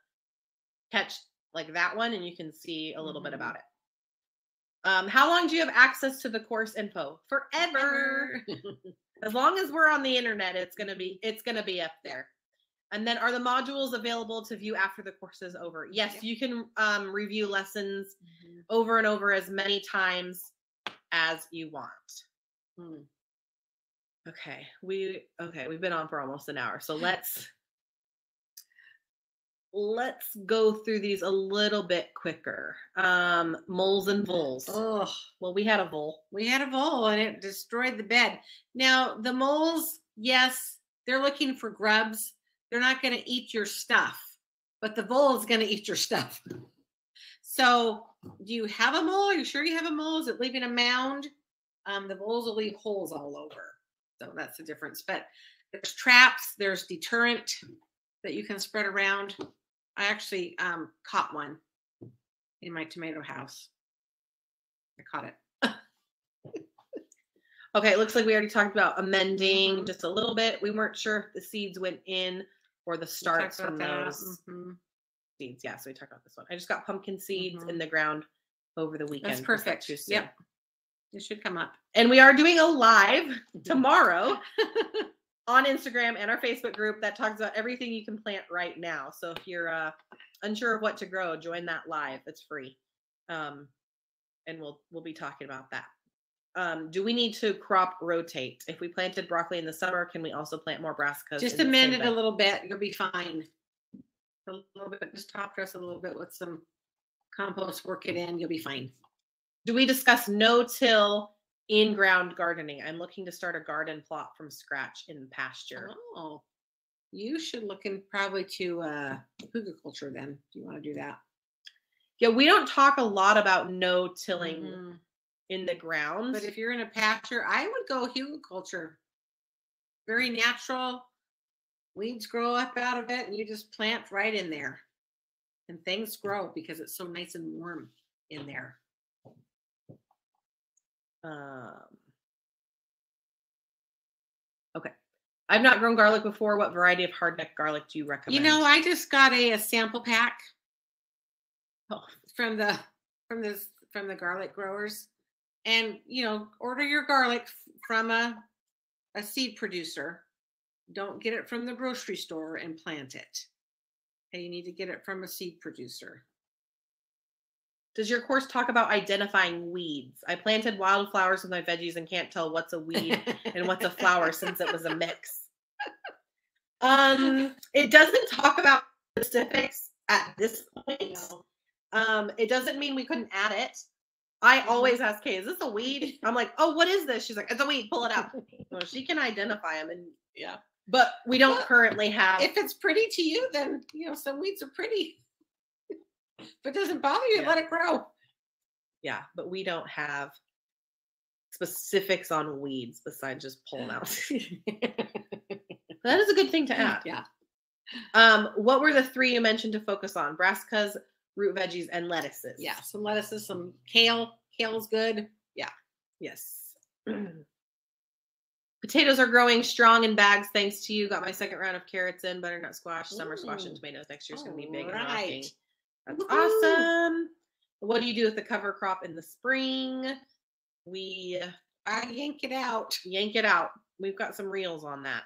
catch like that one, and you can see a little bit about it. How long do you have access to the course info? Forever. As long as we're on the internet, it's gonna be up there. And then, are the modules available to view after the course is over? Yes, Yep. you can review lessons over and over as many times as you want. Okay, we've been on for almost an hour, so let's go through these a little bit quicker. Moles and voles. Oh, well, we had a vole. We had a vole and it destroyed the bed. Now, the moles, yes, they're looking for grubs. They're not going to eat your stuff, but the vole is going to eat your stuff. So, do you have a mole? Are you sure you have a mole? Is it leaving a mound? The voles will leave holes all over. So, that's the difference. But there's traps, there's deterrent that you can spread around. I actually caught one in my tomato house. I caught it. Okay, it looks like we already talked about amending just a little bit. We weren't sure if the seeds went in or the starts from those seeds. Yeah, so we talked about this one. I just got pumpkin seeds in the ground over the weekend. That's perfect. Yep. It should come up. And we are doing a live tomorrow on Instagram and our Facebook group that talks about everything you can plant right now. So if you're unsure of what to grow, join that live. It's free. And we'll be talking about that. Do we need to crop rotate? If we planted broccoli in the summer, can we also plant more brassicas? Just amend it a little bit. You'll be fine. A little bit, just top dress a little bit with some compost, work it in. You'll be fine. Do we discuss no-till in-ground gardening? I'm looking to start a garden plot from scratch in pasture. Oh, you should look in probably to hugelkultur then. Do you want to do that? Yeah, we don't talk a lot about no-tilling in the ground. But if you're in a pasture, I would go hugelkultur. Very natural. Weeds grow up out of it, and you just plant right in there. And things grow because it's so nice and warm in there. Okay. I've not grown garlic before. What variety of hardneck garlic do you recommend? You know, I just got a sample pack from the garlic growers. And, you know, order your garlic from a seed producer. Don't get it from the grocery store and plant it. Okay, you need to get it from a seed producer. Does your course talk about identifying weeds? I planted wildflowers with my veggies and can't tell what's a weed and what's a flower since it was a mix. It doesn't talk about specifics at this point. It doesn't mean we couldn't add it. I always ask Kay, is this a weed? I'm like, oh, what is this? She's like, it's a weed, pull it out. Well, she can identify them. And yeah. But we don't currently have. If it's pretty to you, then, you know, some weeds are pretty. If it doesn't bother you, let it grow. Yeah, but we don't have specifics on weeds besides just pulling out. That is a good thing to add. Yeah. What were the three you mentioned to focus on? Brassicas, root veggies, and lettuces. Yeah, some lettuces, some kale. Kale's good. Yeah. Yes. Potatoes are growing strong in bags thanks to you. Got my second round of carrots in, butternut squash, summer squash, and tomatoes. Next year's going to be big and rocking. That's awesome. What do you do with the cover crop in the spring? I yank it out. Yank it out. We've got some reels on that.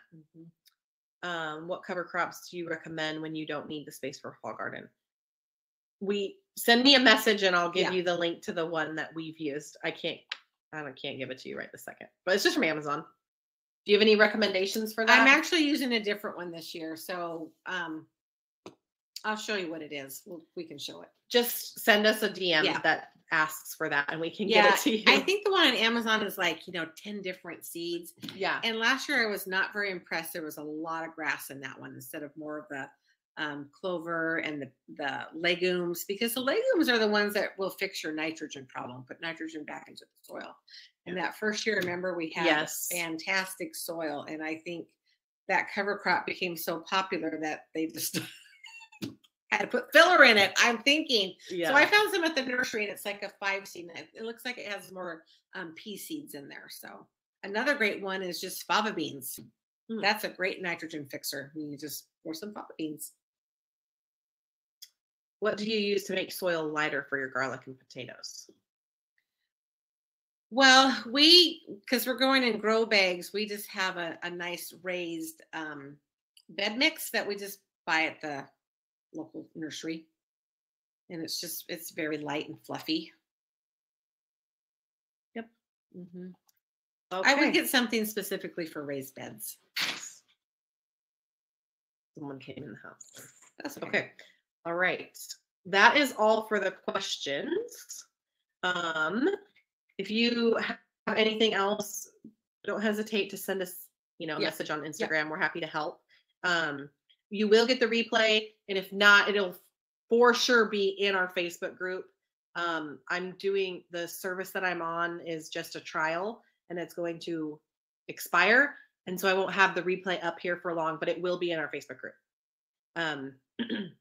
What cover crops do you recommend when you don't need the space for a fall garden? Send me a message and I'll give you the link to the one that we've used. I can't give it to you right this second, but it's just from Amazon. Do you have any recommendations for that? I'm actually using a different one this year. So, I'll show you what it is. We can show it. Just send us a DM that asks for that and we can get it to you. I think the one on Amazon is like, 10 different seeds. Yeah. And last year I was not very impressed. There was a lot of grass in that one instead of more of the clover and the legumes, because the legumes are the ones that will fix your nitrogen problem, put nitrogen back into the soil. And that first year, remember, we had fantastic soil. And I think that cover crop became so popular that they just had to put filler in it, I'm thinking. Yeah. So I found some at the nursery and it's like a 5-seed. It looks like it has more pea seeds in there. So another great one is just fava beans. That's a great nitrogen fixer. You just pour some fava beans. What do you use to make soil lighter for your garlic and potatoes? Well, because we're going in grow bags, we just have a nice raised bed mix that we just buy at the local nursery. And it's very light and fluffy. Yep. Hmm. Okay. I would get something specifically for raised beds. Someone came in the house. That's Okay. All right. That is all for the questions. If you have anything else, don't hesitate to send us, a message on Instagram. We're happy to help. You will get the replay, and if not, it'll for sure be in our Facebook group. I'm doing the service that I'm on is just a trial, and it's going to expire, and so I won't have the replay up here for long, but it will be in our Facebook group.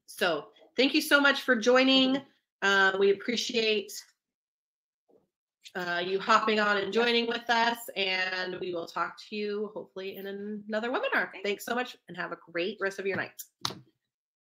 So thank you so much for joining. We appreciate you hopping on and joining with us, and we will talk to you hopefully in another webinar. Thanks so much, and have a great rest of your night.